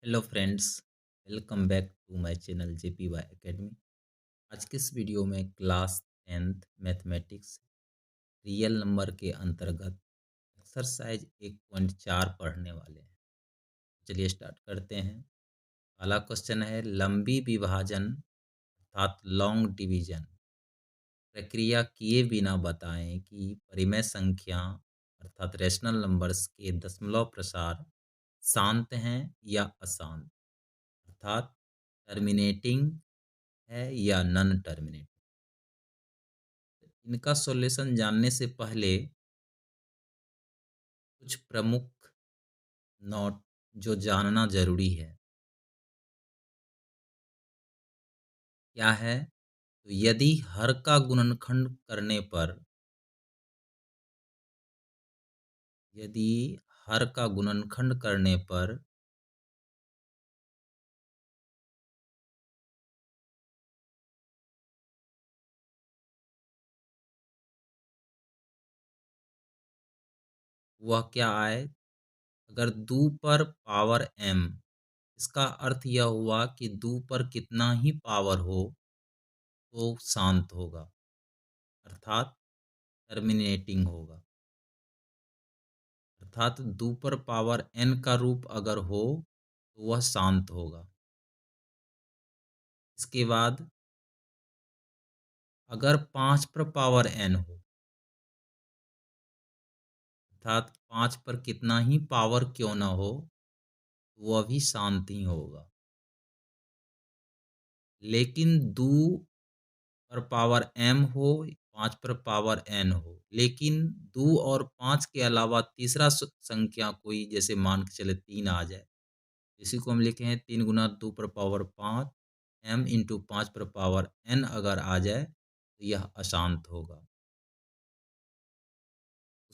Hello friends, welcome back to my channel JPY academy. आज के इस वीडियो में class 10th mathematics real number के अंतर्गत एक्सरसाइज 1.4 पढ़ने वाले हैं। चलिए स्टार्ट करते हैं। पहला क्वेश्चन है, लंबी विभाजन अर्थात लॉन्ग डिवीजन प्रक्रिया किए बिना बताएं कि परिमेय संख्या अर्थात रेशनल नंबर्स के दशमलव प्रसार शांत हैं या अशांत, अर्थात टर्मिनेटिंग है या नॉन टर्मिनेटिंग। इनका सॉल्यूशन जानने से पहले कुछ प्रमुख नोट जो जानना जरूरी है क्या है। तो यदि हर का गुणनखंड करने पर यदि हर का गुणनखंड करने पर वह क्या आए, अगर 2 पर पावर m, इसका अर्थ यह हुआ कि 2 पर कितना ही पावर हो तो शांत होगा, अर्थात टर्मिनेटिंग होगा। अर्थात 2 पर पावर n का रूप अगर हो तो वह शांत होगा। इसके बाद अगर 5 पर पावर n हो, अर्थात 5 पर कितना ही पावर क्यों ना हो तो वह भी शांत ही होगा। लेकिन 2 पर पावर m हो, 5 पर पावर n हो, लेकिन 2 और 5 के अलावा तीसरा संख्या कोई, जैसे मान के चले 3 आ जाए, इसी को हम लिखे हैं 3 गुना 2 पर पावर 5 m इंटू 5 पर पावर n अगर आ जाए तो यह अशांत होगा।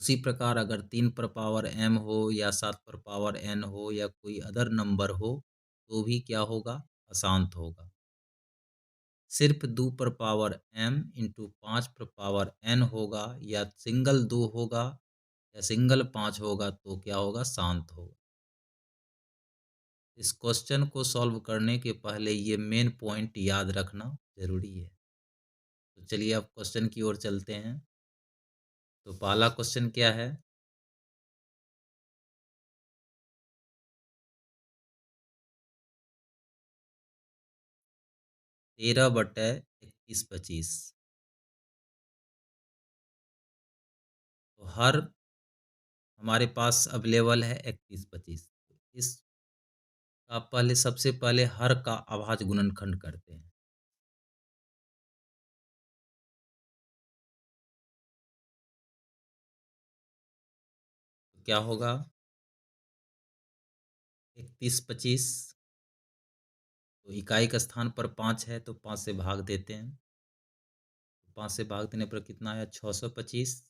उसी प्रकार अगर 3 पर पावर m हो या 7 पर पावर n हो या कोई अदर नंबर हो तो भी क्या होगा, अशांत होगा। सिर्फ 2 पर पावर m इंटू 5 पर पावर n होगा या सिंगल 2 होगा या सिंगल 5 होगा तो क्या होगा, शांत होगा। इस क्वेश्चन को सॉल्व करने के पहले ये मेन पॉइंट याद रखना जरूरी है। तो चलिए अब क्वेश्चन की ओर चलते हैं। तो पहला क्वेश्चन क्या है, 13/21/25। तो हर हमारे पास अवेलेबल है 31/25। इस का पहले सबसे पहले हर का अभाज्य गुणनखंड करते हैं। तो क्या होगा, 31/25, तो इकाई का स्थान पर 5 है तो 5 से भाग देते हैं। 5 से भाग देने पर कितना है, 625।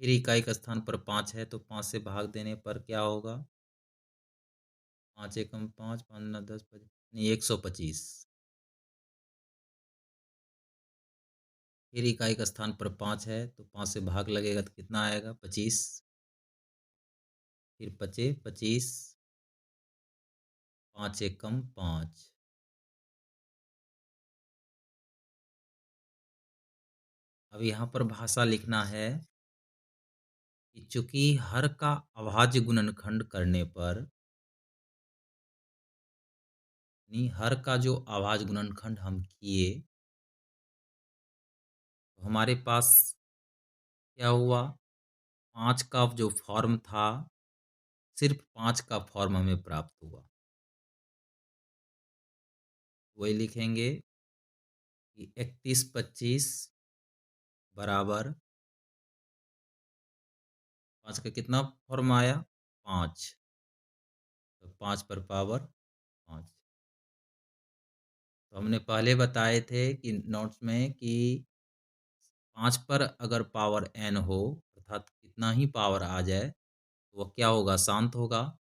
फिर इकाई का स्थान पर 5 है तो 5 से भाग देने पर क्या होगा, 5 एकम 5, 5 9 10 नहीं 125। फिर इकाई का स्थान पर 5 है तो 5 से भाग लगेगा तो कितना आएगा, 25। फिर 25, 5 एकम 5। अब यहाँ पर भाषा लिखना है कि चूंकि हर का अभाज्य गुणनखंड करने पर, नहीं हर का जो अभाज्य गुणनखंड हम किए तो हमारे पास क्या हुआ, 5 का जो फॉर्म था सिर्फ 5 का फॉर्म हमें प्राप्त हुआ। वही लिखेंगे कि 31/25 बराबर 5 का कितना फॉर्म आया, 5, तो 5 पर पावर 5। तो हमने पहले बताए थे कि नोट्स में कि 5 पर अगर पावर n हो, अर्थात कितना ही पावर आ जाए तो वह क्या होगा, शांत होगा।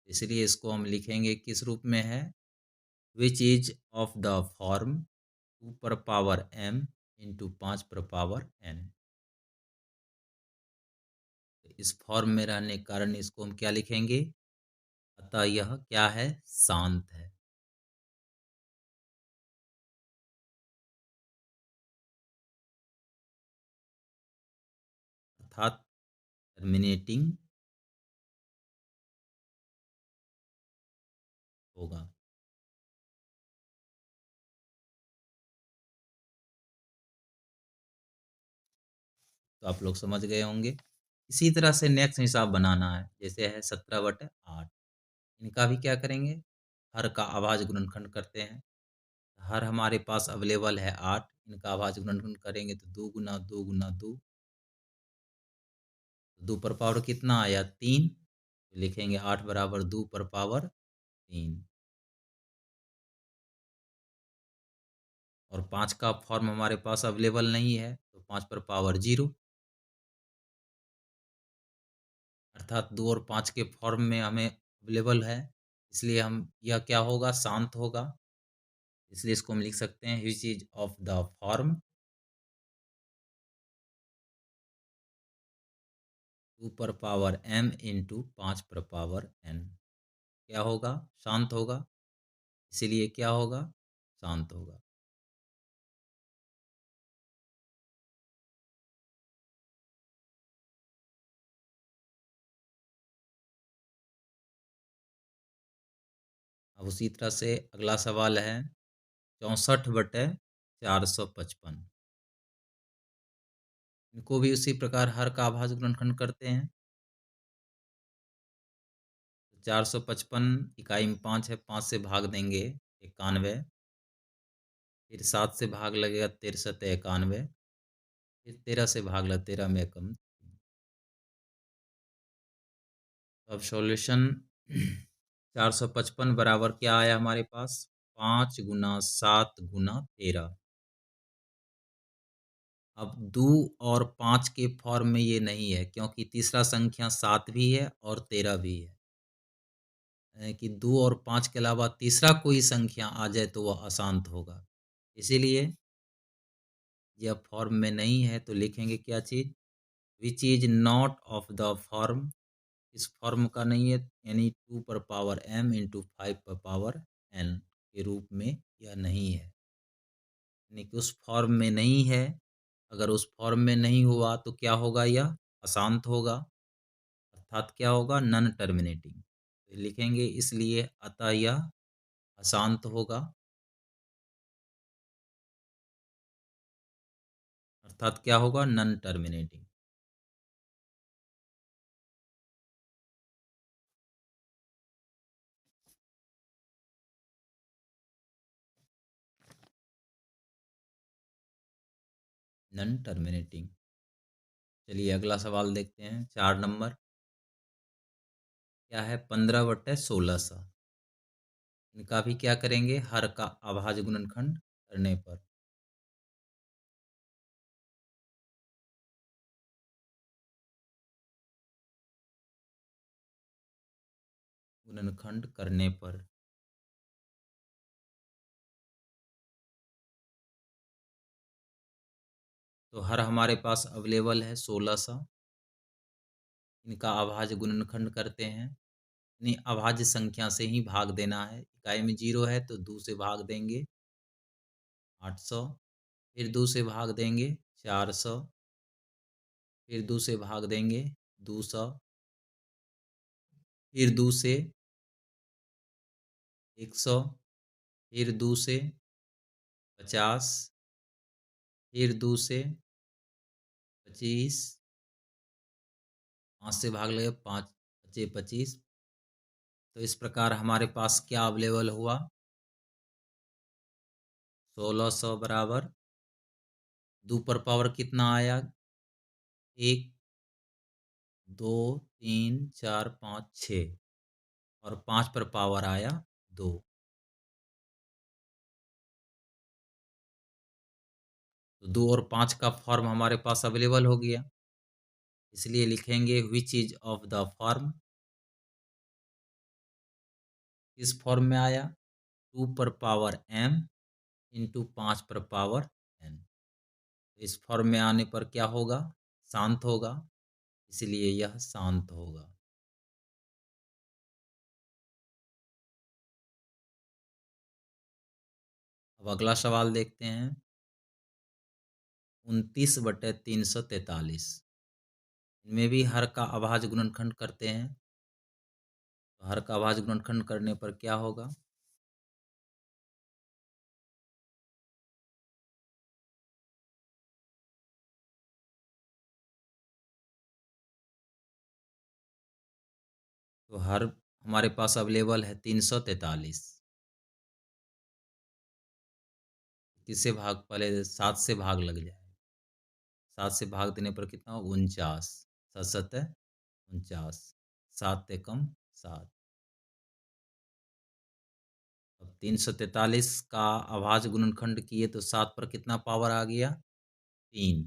इसलिए इसको हम लिखेंगे किस रूप में है, which is of the form 2 पर पावर m इंटू 5 पर पावर n। इस फॉर्म में रहने के कारण इसको हम क्या लिखेंगे, अतः यह क्या है? शांत है। अर्थात टर्मिनेटिंग होगा। तो आप लोग समझ गए होंगे। इसी तरह से नेक्स्ट हिसाब बनाना है, जैसे है 17/8। इनका भी क्या करेंगे? हर का अभाज्य गुणनखंड करते हैं। हर हमारे पास अवेलेबल है 8, इनका अभाज्य गुणनखंड करेंगे तो 2 गुना 2 गुना 2, 2 पर पावर कितना आया? 3। तो लिखेंगे 8 बराबर 2 पर पावर 3। और 5 का फॉर्म हमारे पास अवेलेबल नहीं है, तो 5 पर पावर 0, अर्थात 2 और 5 के फॉर्म में हमें अवेलेबल है, इसलिए हम यह क्या होगा? शांत होगा। इसलिए इसको हम लिख सकते हैं which is of the form 2 पर पावर m इंटू 5 पर पावर n। क्या होगा? शांत होगा। इसीलिए क्या होगा? शांत होगा। अब उसी तरह से अगला सवाल है 64/455। इनको भी उसी प्रकार हर का अभाज्य गुणनखंड करते हैं। 455 इकाई में 5 है, 5 से भाग देंगे 91, फिर 7 से भाग लगेगा 13 91, फिर 13 से भाग लगा 13 में कम। अब सॉल्यूशन 455 बराबर क्या आया हमारे पास? 5 गुना 7 गुना 13। अब 2 और 5 के फॉर्म में ये नहीं है, क्योंकि तीसरा संख्या 7 भी है और 13 भी है। कि 2 और 5 के अलावा तीसरा कोई संख्या आ जाए तो वह अशांत होगा। इसीलिए यह फॉर्म में नहीं है, तो लिखेंगे क्या चीज़? Which is not of the form. इस फॉर्म का नहीं है, यानी 2 पर पावर m इंटू 5 पर पावर n के रूप में यह नहीं है, यानी कि उस फॉर्म में नहीं है। अगर उस फॉर्म में नहीं हुआ तो क्या होगा? यह अशांत होगा, अर्थात क्या होगा? Non terminating. तो लिखेंगे इसलिए अतः यह अशांत होगा, अर्थात क्या होगा? Non terminating. Non terminating. चलिए अगला सवाल देखते हैं, 4 नंबर। क्या है? 15/1600। इनका भी क्या करेंगे? हर का अभाज्य गुणनखंड करने पर। गुणनखंड करने पर तो हर हमारे पास अवेलेबल है 1600। इनका अभाज्य गुणनखंड करते हैं, यानी अभाज्य संख्या से ही भाग देना है। इकाई में 0 है तो 2 से भाग देंगे 800, फिर 2 से भाग देंगे 400, फिर 2 से भाग देंगे 200, फिर 2 से 100, फिर 2 से 50, फिर 2 से 25, 5 से भाग लगे 5 पचे 25। तो इस प्रकार हमारे पास क्या अवेलेबल हुआ? 1600 बराबर 2 पर पावर कितना आया? 1, 2, 3, 4, 5, 6, और 5 पर पावर आया 2। तो 2 और 5 का फॉर्म हमारे पास अवेलेबल हो गया, इसलिए लिखेंगे which is of the form. इस फॉर्म में आया 2 पर पावर m इंटू 5 पर पावर n। इस फॉर्म में आने पर क्या होगा? शांत होगा, इसलिए यह शांत होगा। अब अगला सवाल देखते हैं। 29/343, इनमें भी हर का अभाज्य गुणनखंड करते हैं। तो हर का अभाज्य गुणनखंड करने पर क्या होगा? तो हर हमारे पास अवेलेबल है 343। किससे भाग, पहले 7 से भाग लग जाए। 7 से भाग देने पर कितना हो? 49। 7 सतह 49, 7 एकम 7। अब 343 का अभाज्य गुणनखंड किए तो 7 पर कितना पावर आ गया? 3।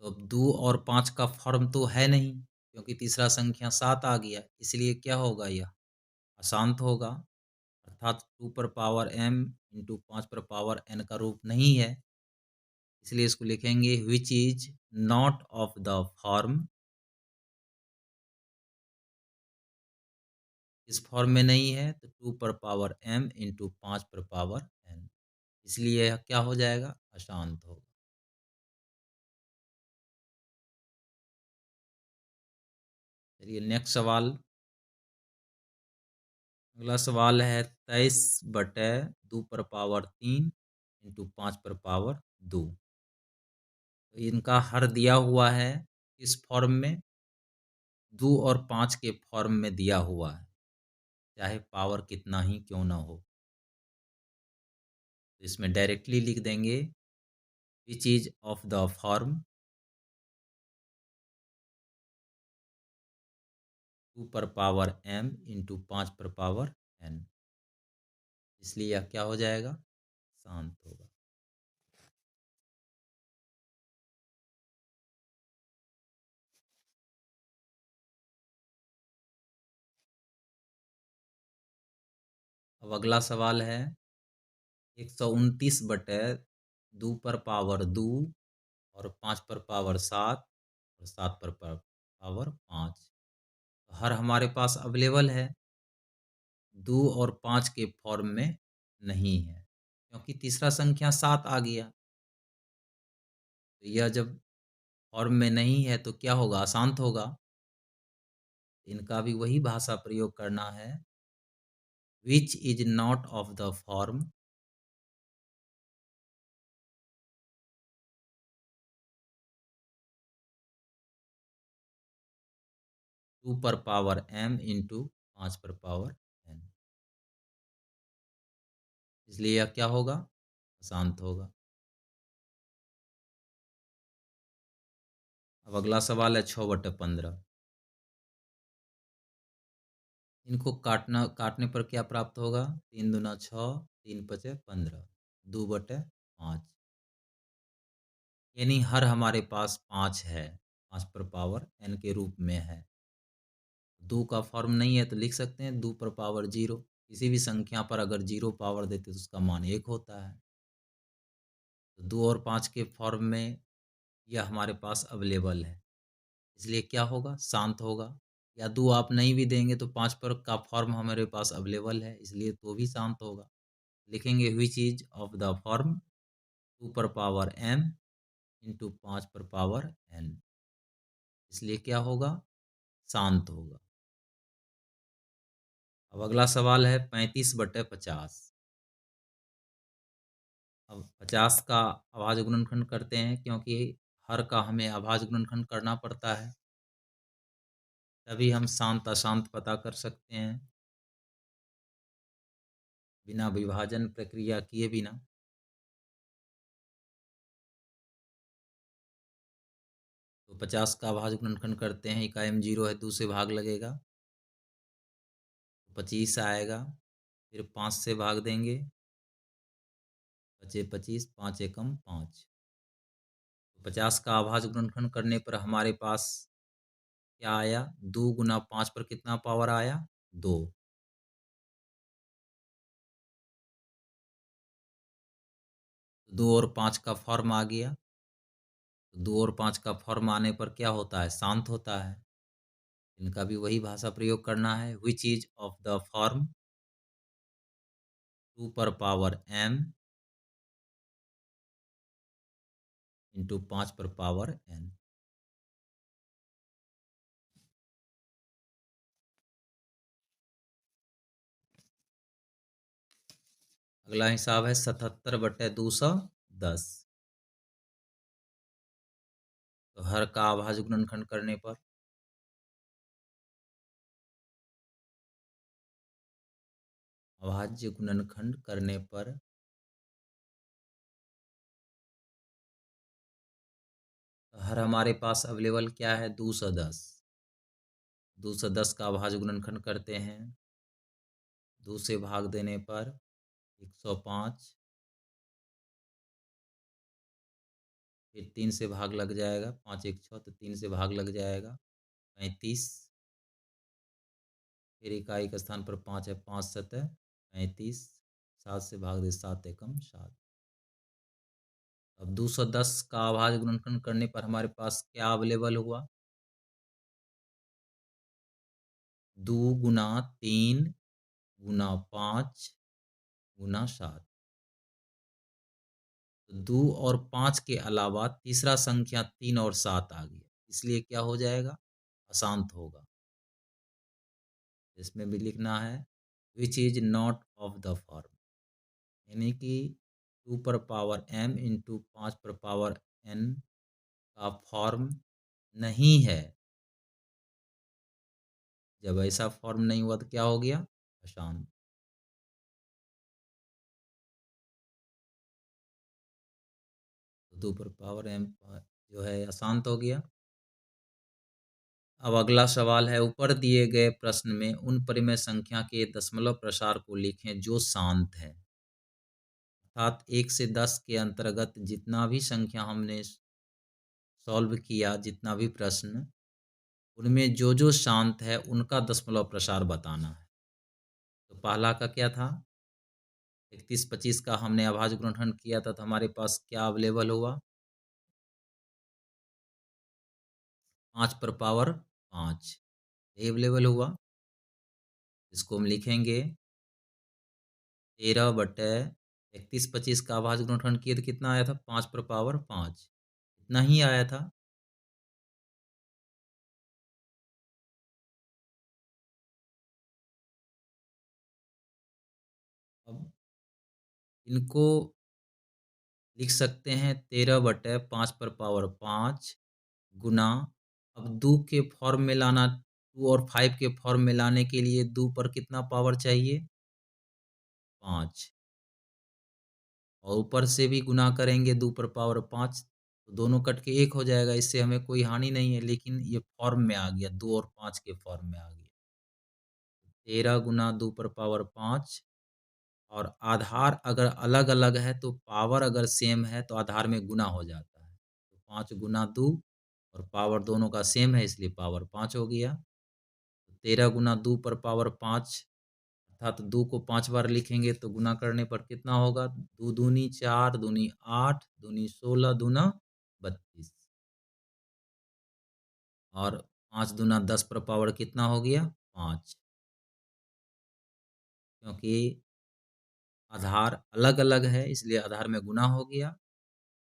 तो अब 2 और 5 का फॉर्म तो है नहीं, क्योंकि तीसरा संख्या 7 आ गया, इसलिए क्या होगा? यह अशांत होगा, अर्थात 2 पर पावर m इंटू 5 पर पावर n का रूप नहीं है। इसलिए इसको लिखेंगे विच is not of the form, इस फॉर्म में नहीं है तो 2 पर पावर m इंटू 5 पर पावर n, इसलिए यह क्या हो जाएगा? अशांत होगा। चलिए नेक्स्ट सवाल। अगला सवाल है 23/2 पर पावर 3 इंटू 5 पर पावर 2। तो इनका हर दिया हुआ है इस फॉर्म में, 2 और 5 के फॉर्म में दिया हुआ है, चाहे पावर कितना ही क्यों ना हो। तो इसमें डायरेक्टली लिख देंगे which is of the form 2 पर पावर m इंटू 5 पर पावर n, इसलिए यह क्या हो जाएगा? शांत होगा। अब अगला सवाल है 129/2 पर पावर 2 और 5 पर पावर 7 और 7 पर पावर 5। हर हमारे पास अवेलेबल है, 2 और 5 के फॉर्म में नहीं है, क्योंकि तीसरा संख्या 7 आ गया। तो यह जब फॉर्म में नहीं है तो क्या होगा? अशांत होगा। इनका भी वही भाषा प्रयोग करना है, विच is not of the form 2 पर पावर m इंटू 5 पर पावर n, इसलिए यह क्या होगा? अशांत होगा। अब अगला सवाल है 6/15। इनको काटने पर क्या प्राप्त होगा? 3 दूना 6, 3 पचे 15, 2/5, यानी हर हमारे पास 5 है, 5 पर पावर n के रूप में है। 2 का फॉर्म नहीं है तो लिख सकते हैं 2 पर पावर 0। किसी भी संख्या पर अगर 0 पावर देते तो उसका मान 1 होता है। तो 2 और 5 के फॉर्म में यह हमारे पास अवेलेबल है, इसलिए क्या होगा? शांत होगा। या 2 आप नहीं भी देंगे तो 5 पर का फॉर्म हमारे पास अवेलेबल है, इसलिए तो भी शांत होगा। लिखेंगे which is of the form 2 पर पावर m इंटू 5 पर पावर n, इसलिए क्या होगा? शांत होगा। अब अगला सवाल है 35/50। अब 50 का अभाज्य गुणनखंड करते हैं, क्योंकि हर का हमें अभाज्य गुणनखंड करना पड़ता है, तभी हम शांत अशांत पता कर सकते हैं बिना विभाजन प्रक्रिया किए बिना। तो 50 का अभाज्य गुणनखंड करते हैं, इकाई में 0 है, 2 से भाग लगेगा, 25 आएगा। फिर 5 से भाग देंगे, बचे 25, 5 एकम 5। 50 का अभाज्य गुणनखंड करने पर हमारे पास क्या आया? 2 गुना 5 पर कितना पावर आया? 2। 2 और 5 का फॉर्म आ गया। 2 और 5 का फॉर्म आने पर क्या होता है? शांत होता है। इनका भी वही भाषा प्रयोग करना है, which is of the form 2 पर पावर m इंटू 5 पर पावर n। अगला हिसाब है 77/210। तो हर का अभाज्य गुणनखंड करने पर अभाज्य गुणनखंड करने पर हर हमारे पास अवेलेबल क्या है 210। 210 का अभाज्य गुणनखंड करते हैं। 2 से भाग देने पर 105, फिर 3 से भाग लग जाएगा, 5 1 6, तो 3 से भाग लग जाएगा 35। फिर इकाई के स्थान पर 5 है, 5 सतह 35, 7 से भाग दे 7 एकम 7। अब 210 का अभाज्य गुणनखंड करने पर हमारे पास क्या अवेलेबल हुआ? 2 गुना 3 गुना 5 गुना 7। तो 2 और 5 के अलावा तीसरा संख्या 3 और 7 आ गया, इसलिए क्या हो जाएगा? अशांत होगा। इसमें भी लिखना है विच is not of the form, यानी कि 2 पर पावर m इंटू 5 पर पावर n का फॉर्म नहीं है। जब ऐसा फॉर्म नहीं हुआ तो क्या हो गया? अशांत। तो 2 पर पावर m जो है अशांत हो गया। अब अगला सवाल है, ऊपर दिए गए प्रश्न में उन परिमेय संख्या के दशमलव प्रसार को लिखें जो शांत है। अर्थात 1 से 10 के अंतर्गत जितना भी संख्या हमने सॉल्व किया, जितना भी प्रश्न, उनमें जो जो शांत है उनका दशमलव प्रसार बताना है। तो पहला का क्या था? 31 25 का हमने अभाज्य गुणनखंड किया था, तो हमारे पास क्या अवेलेबल हुआ? 5 पर पावर 5 ये अवेलेबल हुआ। इसको हम लिखेंगे 13/31 25 का अभाज्य गुणनखंड किए तो कितना आया था? 5 पर पावर 5, इतना ही आया था। अब इनको लिख सकते हैं 13/5 पर पावर 5 गुना, अब 2 के फॉर्म में लाना, 2 और 5 के फॉर्म में लाने के लिए 2 पर कितना पावर चाहिए? 5, और ऊपर से भी गुना करेंगे 2 पर पावर 5, तो दोनों कट के 1 हो जाएगा। इससे हमें कोई हानि नहीं है, लेकिन ये फॉर्म में आ गया, 2 और 5 के फॉर्म में आ गया। 13 गुना 2 पर पावर 5, और आधार अगर अलग अलग है तो पावर अगर सेम है तो आधार में गुना हो जाता है। तो 5 गुना 2, और पावर दोनों का सेम है इसलिए पावर 5 हो गया। 13 गुना 2 पर पावर 5, अर्थात 2 को 5 बार लिखेंगे तो गुना करने पर कितना होगा? 2 दूनी 4, दूनी 8, दूनी 16, दूना 32, और 5 दूना 10 पर पावर कितना हो गया? 5, क्योंकि आधार अलग अलग है इसलिए आधार में गुना हो गया,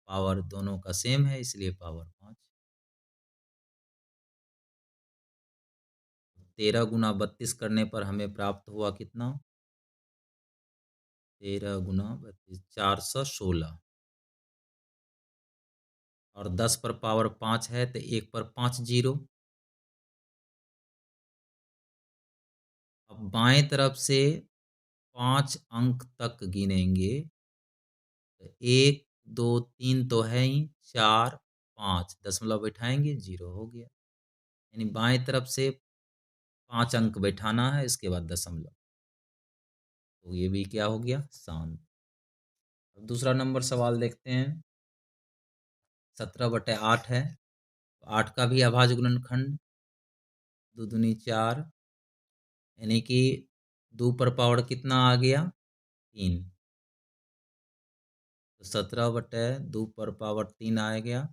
पावर दोनों का सेम है इसलिए पावर 5। 13 गुना 32 करने पर हमें प्राप्त हुआ कितना? 13 गुना 32 416, और 10 पर पावर 5 है तो 1 पर 5 जीरो। अब बाएं तरफ से 5 अंक तक गिनेंगे, तो 1 2 3 तो है ही, 4 5 दशमलव बैठाएंगे, 0 हो गया। यानी बाएं तरफ से 5 अंक बैठाना है, इसके बाद दशमलव, तो ये भी क्या हो गया? शांत। अब दूसरा नंबर सवाल देखते हैं। 17/8 है, तो 8 का भी अभाज्य गुणनखंड 2 दूनी 4, यानी कि 2 पर पावर कितना आ गया? 3, तो 17/2 पर पावर 3 आ गया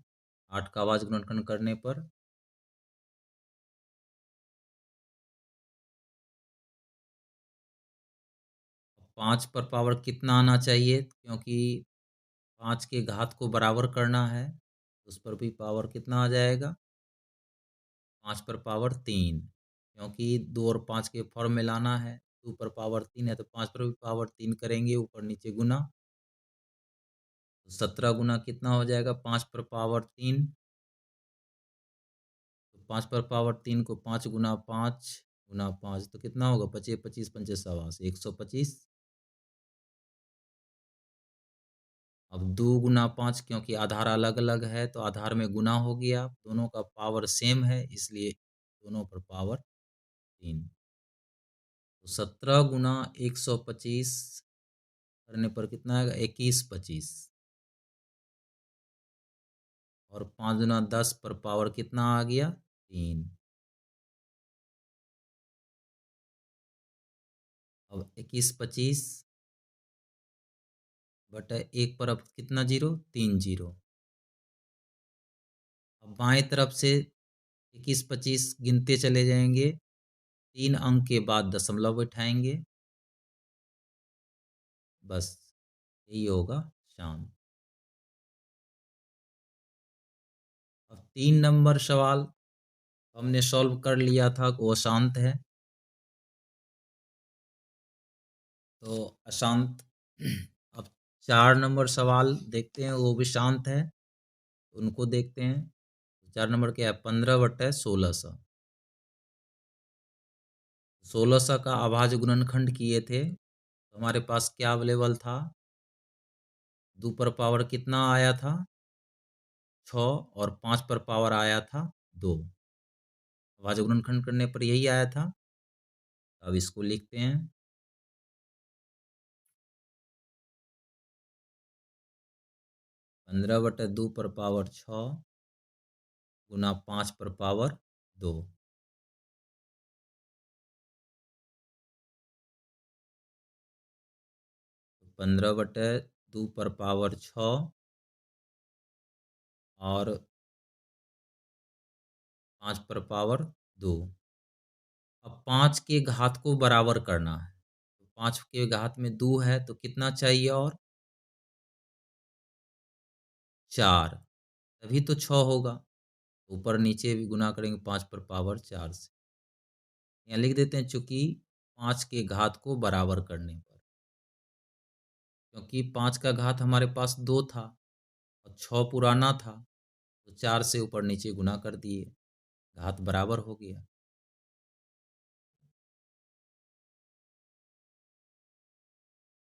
8 का अभाज्य गुणनखंड करने पर। 5 पर पावर कितना आना चाहिए, क्योंकि 5 के घात को बराबर करना है, उस पर भी पावर कितना आ जाएगा, 5 पर पावर 3, क्योंकि 2 और 5 के फॉर्म में लाना है। 2 पर पावर 3 है तो 5 पर भी पावर 3 करेंगे, ऊपर नीचे गुना, तो 17 गुना कितना हो जाएगा, 5 पर पावर 3, तो 5 पर पावर 3 को 5 गुना 5 गुना 5 तो कितना होगा, 25 25 पंचे 125, 125। अब 2 गुना 5, क्योंकि आधार अलग अलग है तो आधार में गुना हो गया, दोनों का पावर सेम है इसलिए दोनों पर पावर 3, तो 17 गुना 125 करने पर कितना आएगा, 21 25, और 5 गुना 10 पर पावर कितना आ गया, 3। अब 21 25 बटा 1 पर अब कितना जीरो, 3 जीरो। अब बाएं तरफ से 21 25 गिनते चले जाएंगे, 3 अंक के बाद दशमलव बैठाएंगे, बस यही होगा शांत। अब 3 नंबर सवाल हमने सॉल्व कर लिया था, वो अशांत है, तो अशांत। अब 4 नंबर सवाल देखते हैं, वो भी शांत है, उनको देखते हैं। 4 नंबर क्या है, 15 बटे 1600। 1600 का अभाज्य गुणनखंड किए थे तो हमारे पास क्या अवेलेबल था, 2 पर पावर कितना आया था, 6, और 5 पर पावर आया था 2। अभाज्य गुणनखंड करने पर यही आया था। अब इसको लिखते हैं, 15 बटे 2 पर पावर 6 गुना 5 पर पावर 2, 15 बटे 2 पर पावर 6 और 5 पर पावर 2। अब 5 के घात को बराबर करना है, तो 5 के घात में 2 है तो कितना चाहिए, और 4, तभी तो 6 होगा। ऊपर नीचे भी गुना करेंगे 5 पर पावर 4 से। यहाँ लिख देते हैं, चूंकि 5 के घात को बराबर करने पर, क्योंकि 5 का घात हमारे पास 2 था और 6 पुराना था, तो 4 से ऊपर नीचे गुना कर दिए, घात बराबर हो गया।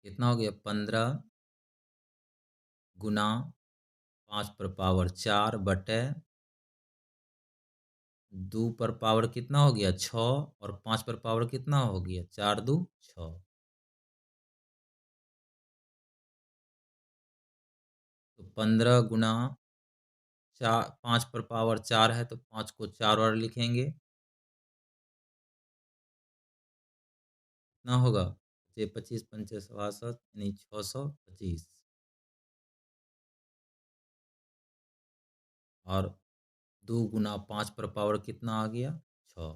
कितना हो गया, 15 गुना 5 पर पावर 4 बटे 2 पर पावर कितना हो गया, 6, और 5 पर पावर कितना हो गया, 4 2 6। तो 15 गुना 4, 5 पर पावर 4 है तो 5 को 4 बार लिखेंगे, कितना होगा, 25 पंचे 67 यानी 625, और 2 गुना 5 पर पावर कितना आ गया, 6।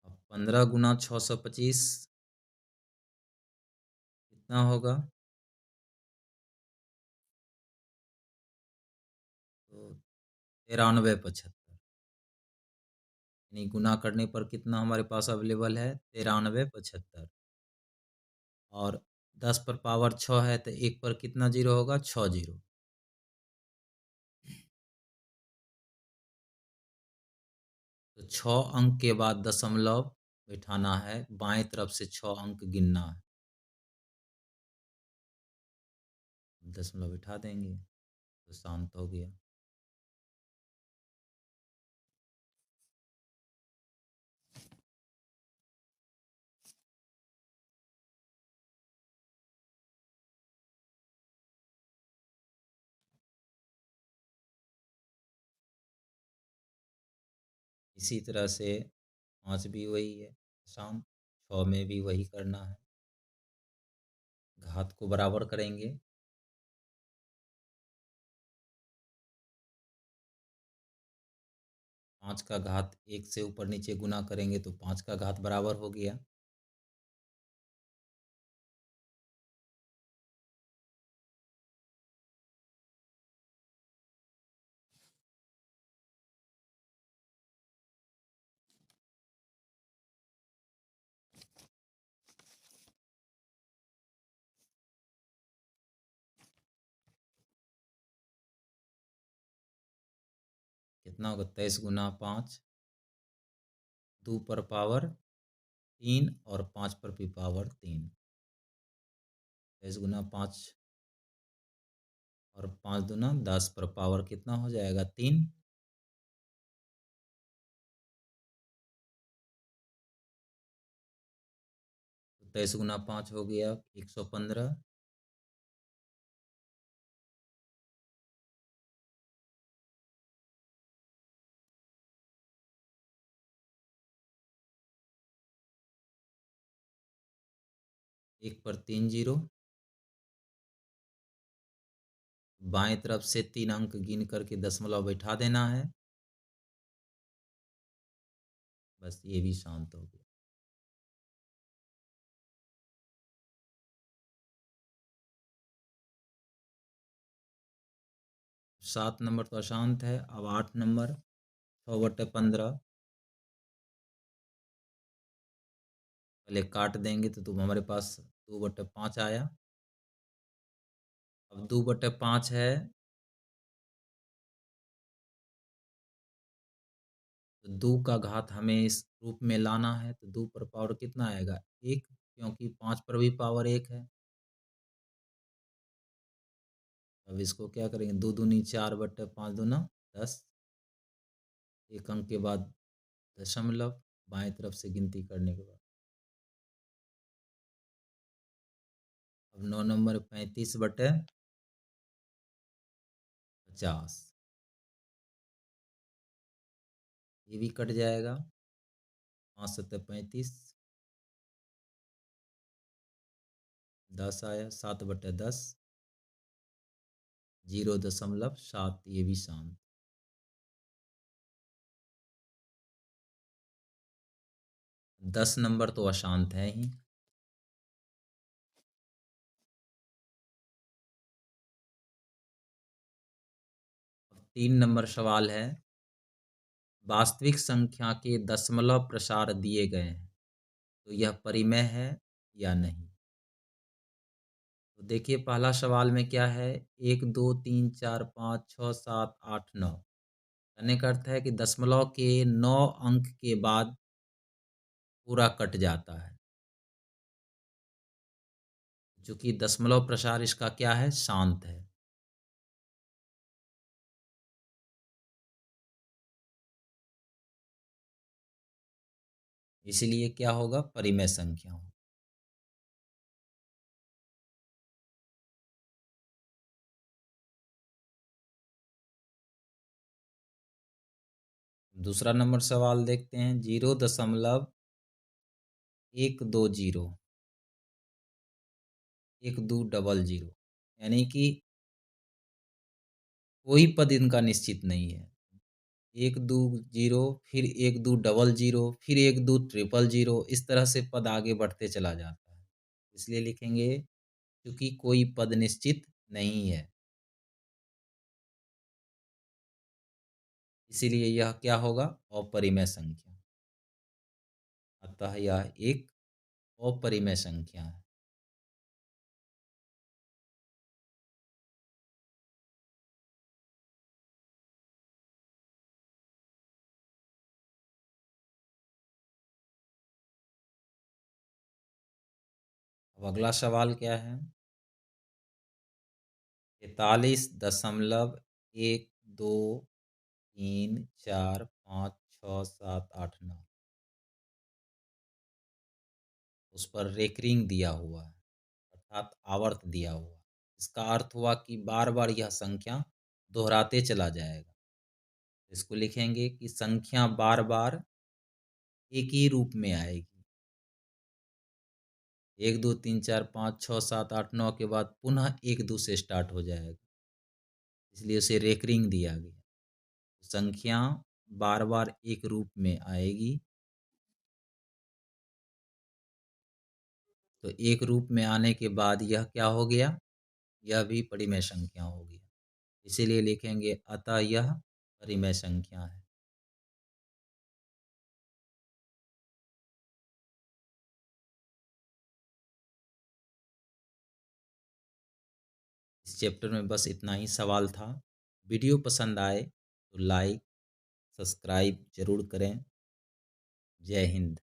अब 15 गुना 625 कितना होगा, तो 9375, यानी गुना करने पर कितना हमारे पास अवेलेबल है, 9375। और 10 पर पावर 6 है तो 1 पर कितना जीरो होगा, 6 जीरो। तो 6 अंक के बाद दशमलव बैठाना है, बाएं तरफ से 6 अंक गिनना है, दशमलव बैठा देंगे तो शांत हो गया। इसी तरह से 5 भी वही है, शांत। 6 में भी वही करना है, घात को बराबर करेंगे, 5 का घात 1 से ऊपर नीचे गुना करेंगे तो 5 का घात बराबर हो गया। कितना होगा 23 गुना 5, 2 पर पावर 3 और 5 पर भी पावर 3। 23 गुना 5 और 5 दूना 10 पर पावर कितना हो जाएगा 3। तो 23 गुना 5 हो गया 115। 1 पर 3 जीरो। बाएं तरफ से 3 अंक गिन करके दशमलव बैठा देना है। बस ये भी शांत हो गया। 7 नंबर तो अशांत है। अब 8 नंबर 6/15। पहले काट देंगे तो तुम हमारे पास 2/5 आया। अब 2/5 है तो 2 का घात हमें इस रूप में लाना है, तो 2 पर पावर कितना आएगा 1, क्योंकि 5 पर भी पावर 1 है। अब इसको क्या करेंगे 2 दूनी 4/5 दूना 10। एक अंक के बाद दशमलव, बाएं तरफ से गिनती करने के बाद। अब 9 नंबर 35/50। ये भी कट जाएगा। 5×7 = 35। 10 आया 7/10। 0.7, ये भी शांत। 10 नंबर तो अशांत है ही। अब 3 नंबर सवाल है, वास्तविक संख्या के दशमलव प्रसार दिए गए हैं, तो यह परिमेय है या नहीं। तो देखिए पहला सवाल में क्या है 1 2 3 4 5 6 7 8 9। कहने का अर्थ है कि दशमलव के 9 अंक के बाद पूरा कट जाता है। चूंकि दशमलव प्रसार इसका क्या है शांत है। इसलिए क्या होगा परिमेय संख्या होगा। दूसरा नंबर सवाल देखते हैं 0.120 1200, यानी कि कोई पद इनका निश्चित नहीं है। 120 फिर 1200 फिर 1200, इस तरह से पद आगे बढ़ते चला जाता है। इसलिए लिखेंगे क्योंकि कोई पद निश्चित नहीं है, इसीलिए यह क्या होगा अपरिमेय संख्या। अतः यह एक अपरिमेय संख्या है। अब अगला सवाल क्या है 43.123456789, उस पर रेकरिंग दिया हुआ है, अर्थात आवर्त दिया हुआ। इसका अर्थ हुआ कि बार बार यह संख्या दोहराते चला जाएगा। इसको लिखेंगे कि संख्या बार बार एक ही रूप में आएगी। 1 2 3 4 5 6 7 8 9 के बाद पुनः 1 2 से स्टार्ट हो जाएगा, इसलिए उसे रेकरिंग दिया गया। संख्या बार बार एक रूप में आएगी, तो एक रूप में आने के बाद यह क्या हो गया, यह भी परिमेय संख्या हो गया। इसीलिए लिखेंगे अतः यह परिमेय संख्या है। इस चैप्टर में बस इतना ही सवाल था। वीडियो पसंद आए तो लाइक सब्सक्राइब ज़रूर करें। जय हिंद।